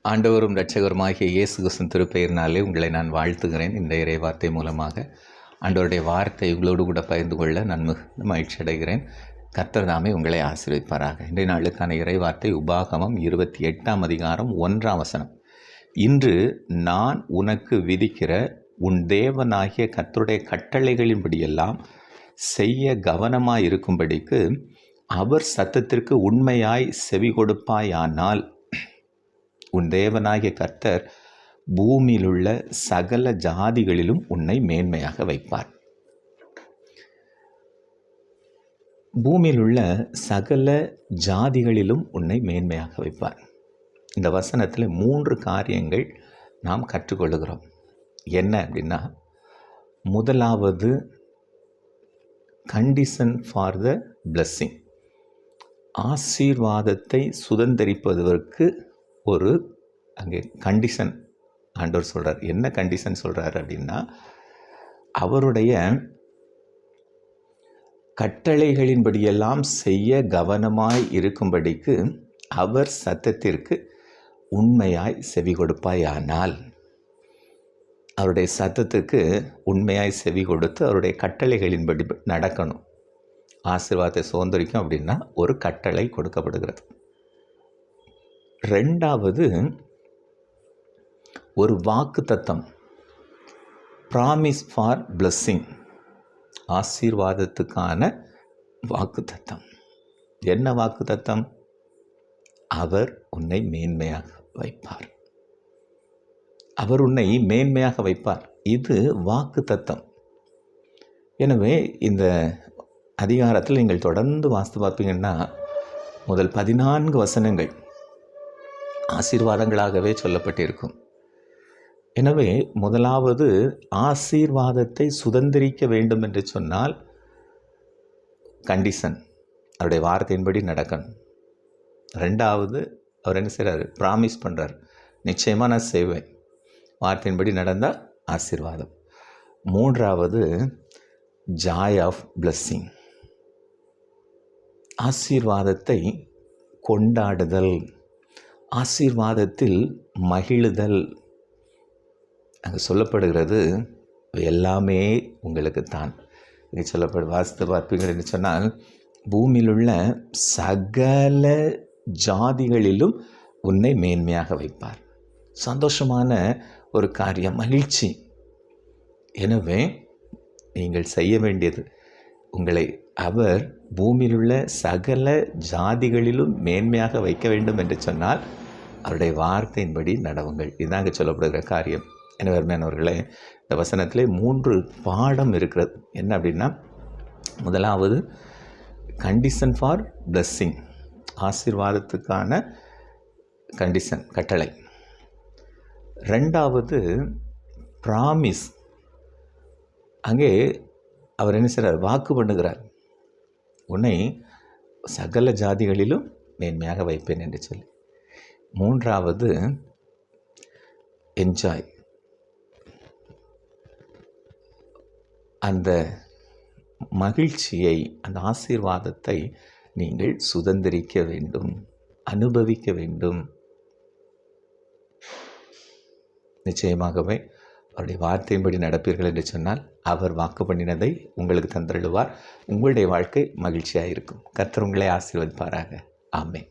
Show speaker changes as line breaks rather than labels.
ஆண்டவரும் இரட்சகருமாகிய இயேசு கிறிஸ்துவின் திருப்பெயரினாலே உங்களை நான் வாழ்த்துகிறேன். இந்த இறை வார்த்தை மூலமாக ஆண்டவருடைய வார்த்தை உங்களோடு கூட பகிர்ந்து கொள்ள நான் மகிழ்ச்சி அடைகிறேன். கர்த்தர் தாமே உங்களை ஆசீர்வதிப்பாராக. இன்றைய நாளுக்கான இறை வார்த்தை உபாகமம் 28ஆம் அதிகாரம் 1ஆம் வசனம். இன்று நான் உனக்கு விதிக்கிற உன் தேவனாகிய கர்த்தருடைய கட்டளைகளின்படியெல்லாம் செய்ய கவனமாய் இருக்கும்படிக்கு அவர் சத்தத்திற்கு உண்மையாய் செவி கொடுப்பாயானால் உன் தேவனாகிய கர்த்தர் பூமியிலுள்ள சகல ஜாதிகளிலும் உன்னை மேன்மையாக வைப்பார். பூமியிலுள்ள சகல ஜாதிகளிலும் உன்னை மேன்மையாக வைப்பார். இந்த வசனத்தில் 3 காரியங்கள் நாம் கற்றுக்கொள்ளுகிறோம். என்ன அப்படின்னா, முதலாவது கண்டிஷன் ஃபார் த பிளஸ்ஸிங், ஆசீர்வாதத்தை சுதந்தரிப்பதற்கு ஒரு அங்கே கண்டிஷன் ஆண்டவர் சொல்கிறார். என்ன கண்டிஷன் சொல்கிறார் அப்படின்னா, அவருடைய கட்டளைகளின்படியெல்லாம் செய்ய கவனமாய் இருக்கும்படிக்கு அவர் சத்தத்திற்கு உண்மையாய் செவி கொடுப்பாயானால், அவருடைய சத்தத்துக்கு உண்மையாய் செவி கொடுத்து அவருடைய கட்டளைகளின்படி நடக்கணும். ஆசீர்வாதத்தை சுதந்திரிக்கும் அப்படின்னா ஒரு கட்டளை கொடுக்கப்படுகிறது. 2வது ஒரு வாக்கு தத்தம், ப்ராமிஸ் ஃபார் பிளஸ்ஸிங், ஆசீர்வாதத்துக்கான வாக்கு தத்தம். என்ன வாக்கு தத்தம்? அவர் உன்னை மேன்மையாக வைப்பார். அவர் உன்னை மேன்மையாக வைப்பார். இது வாக்கு தத்தம். எனவே இந்த அதிகாரத்தில் நீங்கள் தொடர்ந்து வாசித்து பார்ப்பீங்கன்னா முதல் 14 வசனங்கள் ஆசீர்வாதங்களாகவே சொல்லப்பட்டிருக்கும். எனவே முதலாவது ஆசீர்வாதத்தை சுதந்திரிக்க வேண்டும் என்று சொன்னால் கண்டிஷன், அவருடைய வார்த்தையின்படி நடக்கணும். 2வது அவர் என்ன செய்கிறார்? ப்ராமிஸ் பண்ணுறார், நிச்சயமாக நான் செய்வேன், வார்த்தையின்படி நடந்தால் ஆசீர்வாதம். 3வது ஜாய் ஆஃப் பிளஸ்ஸிங், ஆசீர்வாதத்தை கொண்டாடுதல், ஆசீர்வாதத்தில் மகிழுதல். அங்கே சொல்லப்படுகிறது எல்லாமே உங்களுக்கு தான். இங்கே வாசித்து பார்ப்பீங்கன்னு சொன்னால், பூமியில் உள்ள சகல ஜாதிகளிலும் உன்னை மேன்மையாக வைப்பார். சந்தோஷமான ஒரு காரியம், மகிழ்ச்சி. எனவே நீங்கள் செய்ய வேண்டியது, உங்களை அவர் பூமியில் உள்ள சகல ஜாதிகளிலும் மேன்மையாக வைக்க வேண்டும் என்று சொன்னால் அவருடைய வார்த்தையின்படி நடவுங்கள். இதுதான் இங்கே சொல்லப்படுகிற காரியம். எனவே அருமையானவர்களே, இந்த வசனத்திலே 3 பாடம் இருக்கிறது. என்ன அப்படின்னா, முதலாவது கண்டிஷன் ஃபார் பிளஸ்ஸிங், ஆசீர்வாதத்துக்கான கண்டிஷன், கட்டளை. 2வது ப்ராமிஸ், அங்கே அவர் என்ன செய்கிறார்? வாக்கு பண்ணுகிறார், உன்னை சகல ஜாதிகளிலும் மேன்மையாக வைப்பேன் என்று சொல்லி. 3வது என்ஜாய், அந்த மகிழ்ச்சியை, அந்த ஆசீர்வாதத்தை நீங்கள் சுதந்திரிக்க வேண்டும், அனுபவிக்க வேண்டும். நிச்சயமாகவே அவருடைய வார்த்தையின்படி நடப்பீர்கள் என்று சொன்னால் அவர் வாக்கு பண்ணினதை உங்களுக்கு தந்தருளுவார். உங்களுடைய வாழ்க்கை மகிழ்ச்சியாக இருக்கும். கர்த்தர் உங்களை ஆசீர்வதிப்பாராக. ஆமென்.